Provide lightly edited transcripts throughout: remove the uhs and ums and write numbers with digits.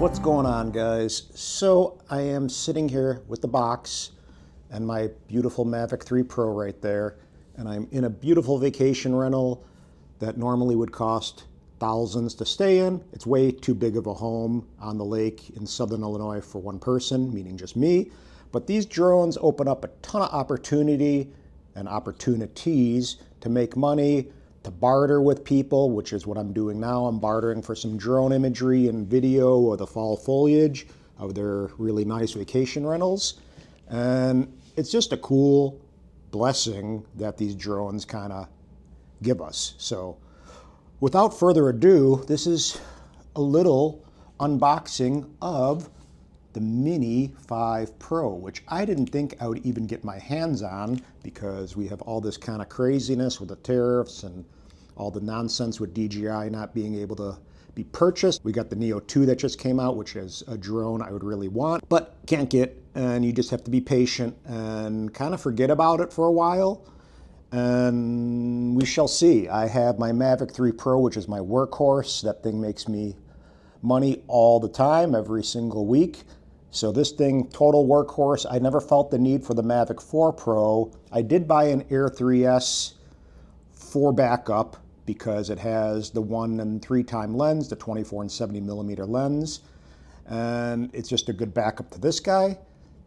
What's going on, guys? So I am sitting here with the box and my beautiful Mavic 3 Pro right there, and I'm in a beautiful vacation rental that normally would cost thousands to stay in. It's way too big of a home on the lake in southern Illinois for one person, meaning just me. But these drones open up a ton of opportunity and opportunities to make money, to barter with people, which is what I'm doing now. I'm bartering for some drone imagery and video of the fall foliage of their really nice vacation rentals. And it's just a cool blessing that these drones kind of give us. So without further ado, this is a little unboxing of the Mini 5 Pro, which I didn't think I would even get my hands on because we have all this kind of craziness with the tariffs and all the nonsense with DJI not being able to be purchased. We got the Neo 2 that just came out, which is a drone I would really want, but can't get, and you just have to be patient and kind of forget about it for a while, and we shall see. I have my Mavic 3 Pro, which is my workhorse. That thing makes me money all the time, every single week. So this thing, total workhorse. I never felt the need for the Mavic 4 Pro. I did buy an Air 3S for backup because it has the 1 and 3 time lens, the 24 and 70 millimeter lens, and it's just a good backup to this guy.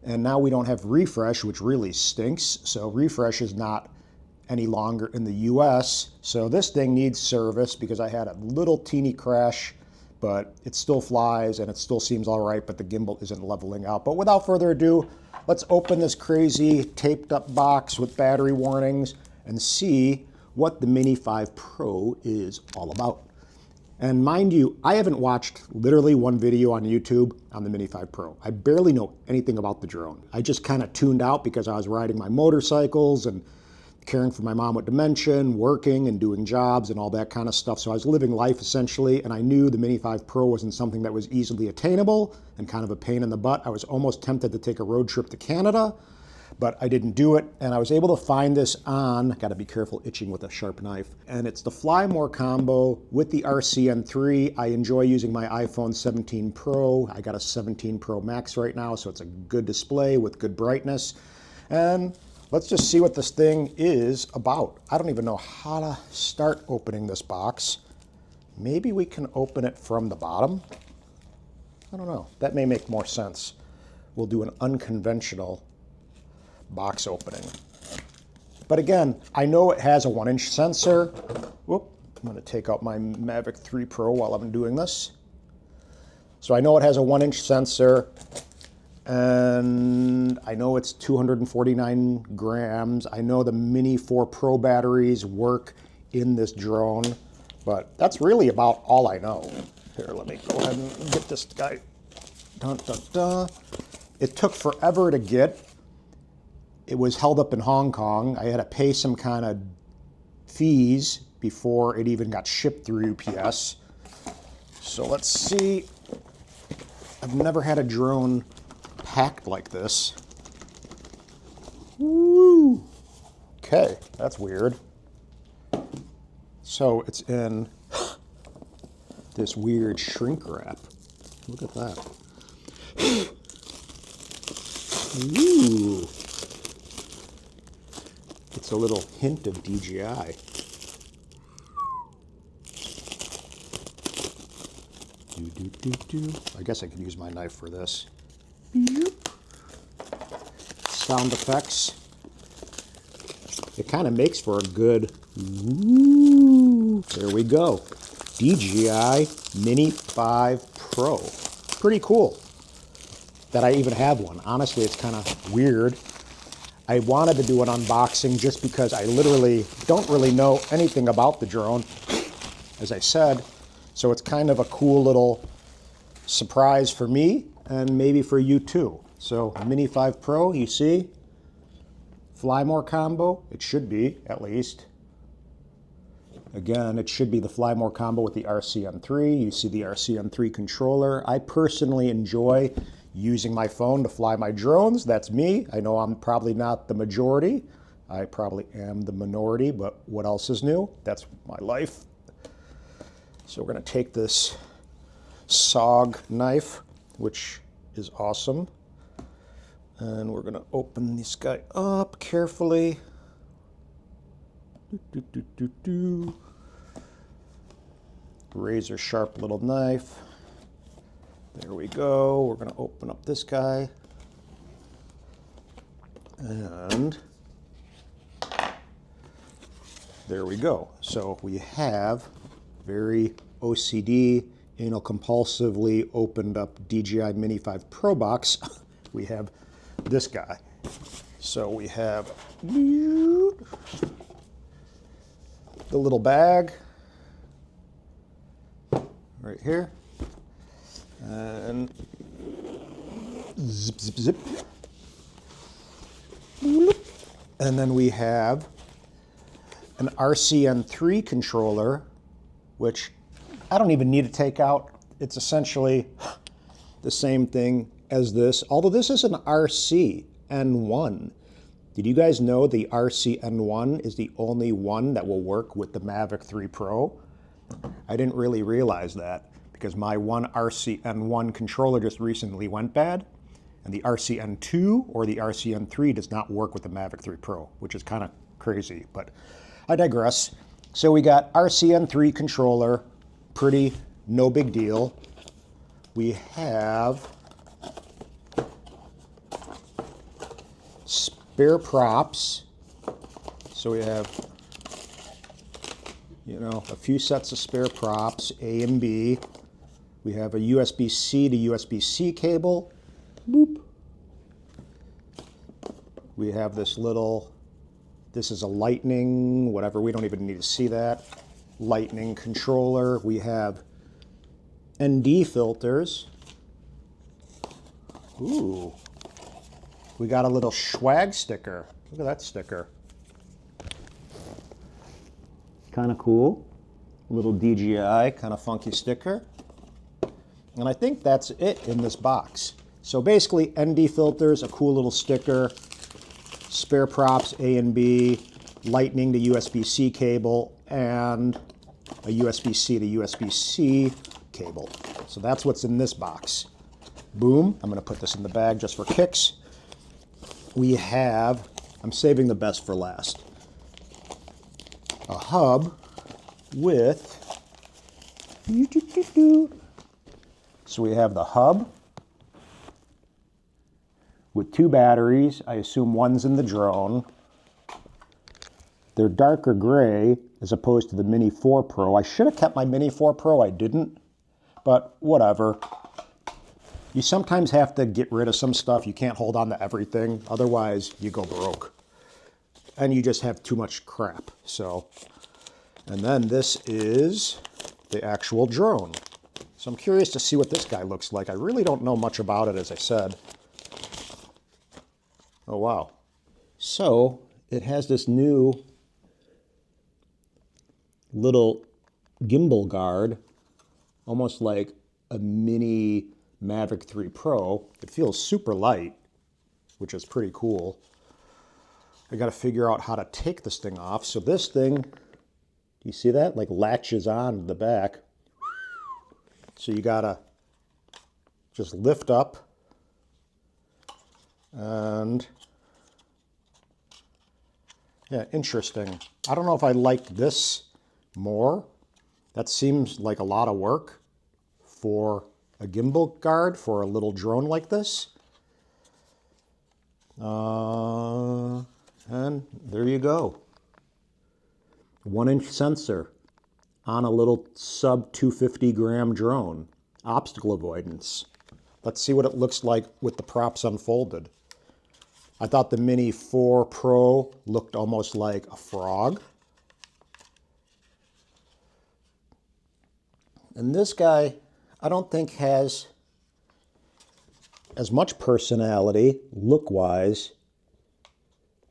And now we don't have refresh, which really stinks. So refresh is not any longer in the US. So this thing needs service because I had a little teeny crash, but it still flies and it still seems all right, but the gimbal isn't leveling out. But without further ado, let's open this crazy taped up box with battery warnings and see what the Mini 5 Pro is all about. And mind you, I haven't watched literally one video on YouTube on the Mini 5 Pro. I barely know anything about the drone. I just kind of tuned out because I was riding my motorcycles and caring for my mom with dementia, working and doing jobs and all that kind of stuff. So I was living life essentially, and I knew the Mini 5 Pro wasn't something that was easily attainable and kind of a pain in the butt. I was almost tempted to take a road trip to Canada, but I didn't do it, and I was able to find this on, gotta be careful itching with a sharp knife, and it's the Fly More combo with the RCN3. I enjoy using my iPhone 17 Pro. I got a 17 Pro Max right now, so it's a good display with good brightness. And let's just see what this thing is about. I don't even know how to start opening this box. Maybe we can open it from the bottom. I don't know, that may make more sense. We'll do an unconventional box opening. But again, I know it has a 1-inch sensor. Whoop, I'm gonna take out my Mavic 3 Pro while I'm doing this. So I know it has a 1-inch sensor, and I know it's 249 grams. I know the Mini 4 Pro batteries work in this drone, but that's really about all I know. Here, let me go ahead and get this guy. Dun, dun, dun. It took forever to get. It was held up in Hong Kong. I had to pay some kind of fees before it even got shipped through UPS. So let's see. I've never had a drone packed like this. Woo! Okay, that's weird. So it's in this weird shrink wrap. Look at that. Ooh. It's a little hint of DJI. I guess I could use my knife for this. Sound effects. It kind of makes for a good, ooh, there we go. DJI Mini 5 Pro. Pretty cool that I even have one. Honestly, it's kind of weird. I wanted to do an unboxing just because I literally don't really know anything about the drone, as I said. So it's kind of a cool little surprise for me and maybe for you too. So Mini 5 Pro, you see, Fly More combo, it should be at least. Again, it should be the Fly More combo with the RCN3. You see the RCN3 controller. I personally enjoy using my phone to fly my drones. That's me. I know I'm probably not the majority. I probably am the minority, but what else is new? That's my life. So we're going to take this SOG knife which is awesome. And we're gonna open this guy up carefully. Razor sharp little knife. There we go. We're gonna open up this guy. And there we go. So we have very OCD, anal compulsively opened up DJI Mini 5 Pro box. We have this guy. So we have the little bag right here. And zip, zip, zip. And then we have an RCN3 controller, which I don't even need to take out. It's essentially the same thing as this, although this is an RCN1. Did you guys know the RCN1 is the only one that will work with the Mavic 3 Pro? I didn't really realize that because my one RCN1 controller just recently went bad, and the RCN2 or the RCN3 does not work with the Mavic 3 Pro, which is kind of crazy, but I digress. So we got RCN3 controller, pretty no big deal. We have spare props. So we have, a few sets of spare props, A and B. We have a USB-C to USB-C cable. Boop. We have this is a lightning, whatever, we don't even need to see that. Lightning controller. We have ND filters. Ooh. We got a little swag sticker. Look at that sticker. Kind of cool. A little DJI, kind of funky sticker. And I think that's it in this box. So basically, ND filters, a cool little sticker, spare props, A and B, lightning to USB-C cable, and a USB-C to USB-C cable. So that's what's in this box. Boom. I'm going to put this in the bag just for kicks. We have, I'm saving the best for last, a hub with, so we have the hub with 2 batteries. I assume one's in the drone. They're darker gray as opposed to the Mini 4 Pro. I should have kept my Mini 4 Pro, I didn't, but whatever. You sometimes have to get rid of some stuff. You can't hold on to everything, otherwise you go broke. And you just have too much crap, so. And then this is the actual drone. So I'm curious to see what this guy looks like. I really don't know much about it, as I said. Oh, wow. So it has this new little gimbal guard, almost like a mini Mavic 3 Pro. It feels super light, which is pretty cool. I got to figure out how to take this thing off. So this thing, do you see that? Like latches on to the back. So you got to just lift up and yeah, interesting. I don't know if I like this more. That seems like a lot of work for a gimbal guard for a little drone like this. And there you go. 1-inch sensor on a little sub 250 gram drone. Obstacle avoidance. Let's see what it looks like with the props unfolded. I thought the Mini 4 Pro looked almost like a frog. And this guy, I don't think has as much personality look-wise,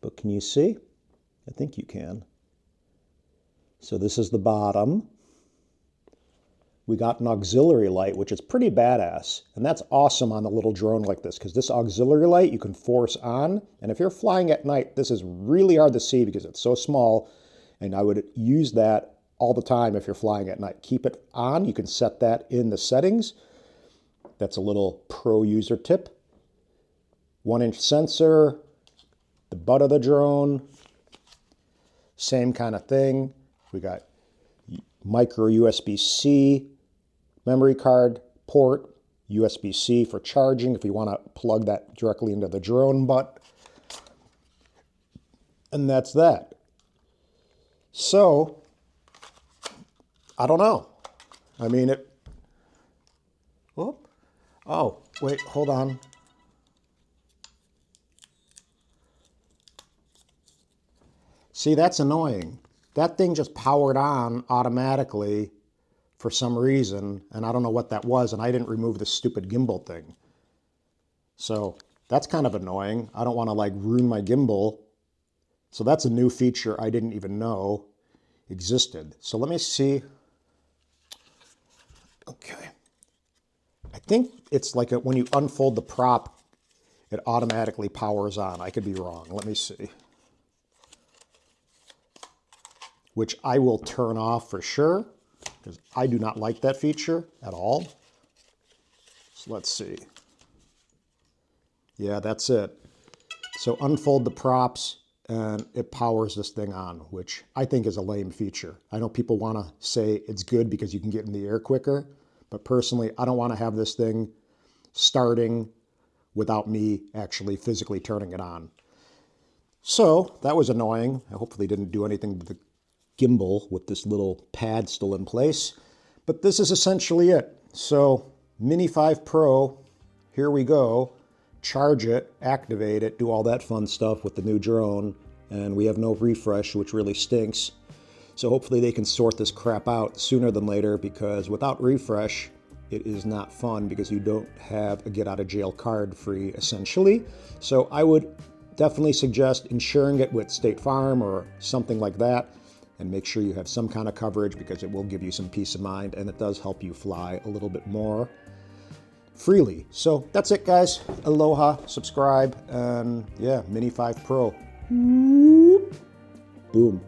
but can you see? I think you can. So this is the bottom. We got an auxiliary light, which is pretty badass. And that's awesome on a little drone like this, because this auxiliary light you can force on. And if you're flying at night, this is really hard to see because it's so small. And I would use that all the time if you're flying at night. Keep it on. You can set that in the settings. That's a little pro user tip. 1-inch sensor, the butt of the drone, same kind of thing. We got micro USB-C memory card port, USB-C for charging if you want to plug that directly into the drone butt. And that's that. So, I don't know. I mean, oh, wait, hold on. See, that's annoying. That thing just powered on automatically for some reason, and I don't know what that was, and I didn't remove the stupid gimbal thing. So that's kind of annoying. I don't want to like ruin my gimbal. So that's a new feature I didn't even know existed. So let me see. Okay. I think it's like when you unfold the prop, it automatically powers on. I could be wrong. Let me see. Which I will turn off for sure, because I do not like that feature at all. So let's see. Yeah, that's it. So unfold the props and it powers this thing on, which I think is a lame feature. I know people want to say it's good because you can get in the air quicker, but personally, I don't want to have this thing starting without me actually physically turning it on. So that was annoying. I hopefully didn't do anything to the gimbal with this little pad still in place, but this is essentially it. So Mini 5 Pro, here we go. Charge it, activate it, do all that fun stuff with the new drone, and we have no refresh, which really stinks. So hopefully they can sort this crap out sooner than later, because without refresh, it is not fun because you don't have a get out of jail card free, essentially. So I would definitely suggest insuring it with State Farm or something like that, and make sure you have some kind of coverage because it will give you some peace of mind, and it does help you fly a little bit more freely. So that's it, guys. Aloha, subscribe, and yeah, Mini 5 Pro. Boom.